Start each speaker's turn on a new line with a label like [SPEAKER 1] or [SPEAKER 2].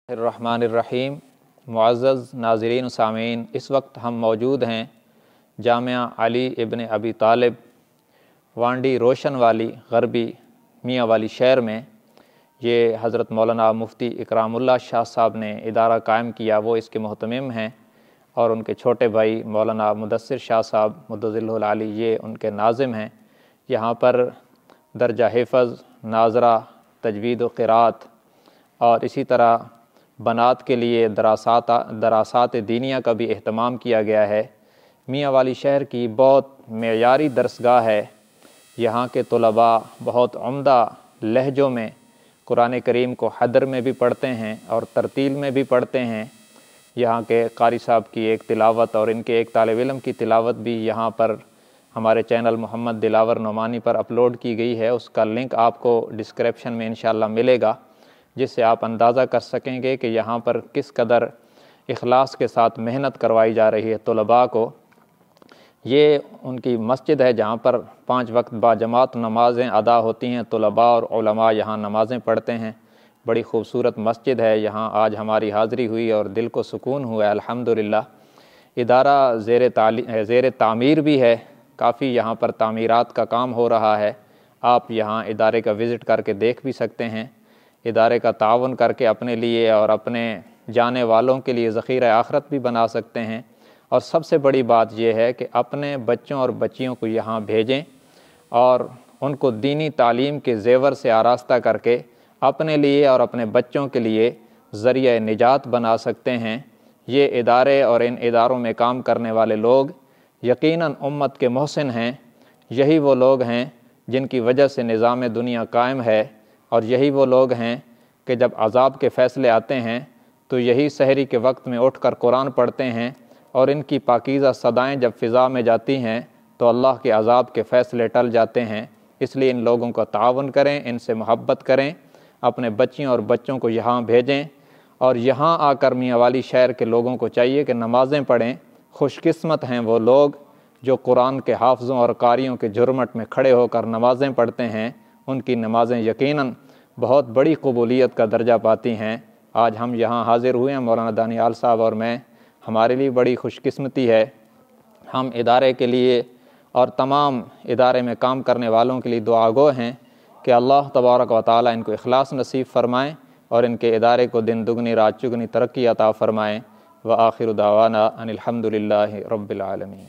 [SPEAKER 1] الرحمن الرحیم۔ معزز ناظرین و سامعین، اس وقت ہم موجود ہیں جامعہ علی ابن ابی طالب وانڈی روشن والی غربی میاں والی شہر میں۔ یہ حضرت مولانا مفتی اکرام اللہ شاہ صاحب نے ادارہ قائم کیا، وہ اس کے مہتمم ہیں، اور ان کے چھوٹے بھائی مولانا مدثر شاہ صاحب مدظلہ العالی یہ ان کے ناظم ہیں۔ یہاں پر درجہ حفظ، ناظرہ، تجوید و قرات اور اسی طرح بنات کے لیے دراسات دینیہ کا بھی اہتمام کیا گیا ہے۔ میاں والی شہر کی بہت معیاری درسگاہ ہے۔ یہاں کے طلباء بہت عمدہ لہجوں میں قرآن کریم کو حدر میں بھی پڑھتے ہیں اور ترتیل میں بھی پڑھتے ہیں۔ یہاں کے قاری صاحب کی ایک تلاوت اور ان کے ایک طالب علم کی تلاوت بھی یہاں پر ہمارے چینل محمد دلاور نعمانی پر اپلوڈ کی گئی ہے۔ اس کا لنک آپ کو ڈسکرپشن میں انشاءاللہ ملے گا، جس سے آپ اندازہ کر سکیں گے کہ یہاں پر کس قدر اخلاص کے ساتھ محنت کروائی جا رہی ہے طلباء کو۔ یہ ان کی مسجد ہے جہاں پر 5 وقت باجماعت نمازیں ادا ہوتی ہیں، طلباء اور علماء یہاں نمازیں پڑھتے ہیں۔ بڑی خوبصورت مسجد ہے، یہاں آج ہماری حاضری ہوئی اور دل کو سکون ہوا ہے الحمدللہ۔ ادارہ زیر تعمیر بھی ہے، کافی یہاں پر تعمیرات کا کام ہو رہا ہے۔ آپ یہاں ادارے کا وزٹ کر کے دیکھ بھی سکتے ہیں۔ ادارے کا تعاون کر کے اپنے لیے اور اپنے جانے والوں کے لیے ذخیرہ آخرت بھی بنا سکتے ہیں۔ اور سب سے بڑی بات یہ ہے کہ اپنے بچوں اور بچیوں کو یہاں بھیجیں اور ان کو دینی تعلیم کے زیور سے آراستہ کر کے اپنے لیے اور اپنے بچوں کے لیے ذریعہ نجات بنا سکتے ہیں۔ یہ ادارے اور ان اداروں میں کام کرنے والے لوگ یقیناً امت کے محسن ہیں۔ یہی وہ لوگ ہیں جن کی وجہ سے نظام دنیا قائم ہے، اور یہی وہ لوگ ہیں کہ جب عذاب کے فیصلے آتے ہیں تو یہی سحری کے وقت میں اٹھ کر قرآن پڑھتے ہیں، اور ان کی پاکیزہ صدائیں جب فضا میں جاتی ہیں تو اللہ کے عذاب کے فیصلے ٹل جاتے ہیں۔ اس لیے ان لوگوں کا تعاون کریں، ان سے محبت کریں، اپنے بچیوں اور بچوں کو یہاں بھیجیں، اور یہاں آ کر میاں والی شہر کے لوگوں کو چاہیے کہ نمازیں پڑھیں۔ خوش قسمت ہیں وہ لوگ جو قرآن کے حافظوں اور قاریوں کے جھرمٹ میں کھڑے ہو کر نمازیں پڑھتے ہیں۔ ان کی نمازیں یقیناً بہت بڑی قبولیت کا درجہ پاتی ہیں۔ آج ہم یہاں حاضر ہوئے ہیں، مولانا دانیال صاحب اور میں، ہمارے لیے بڑی خوش قسمتی ہے۔ ہم ادارے کے لیے اور تمام ادارے میں کام کرنے والوں کے لیے دعا گو ہیں کہ اللہ تبارک و تعالیٰ ان کو اخلاص نصیب فرمائیں اور ان کے ادارے کو دن دگنی رات چگنی ترقی عطا فرمائیں۔ وآخر دعوانا ان الحمد للہ رب العالمین۔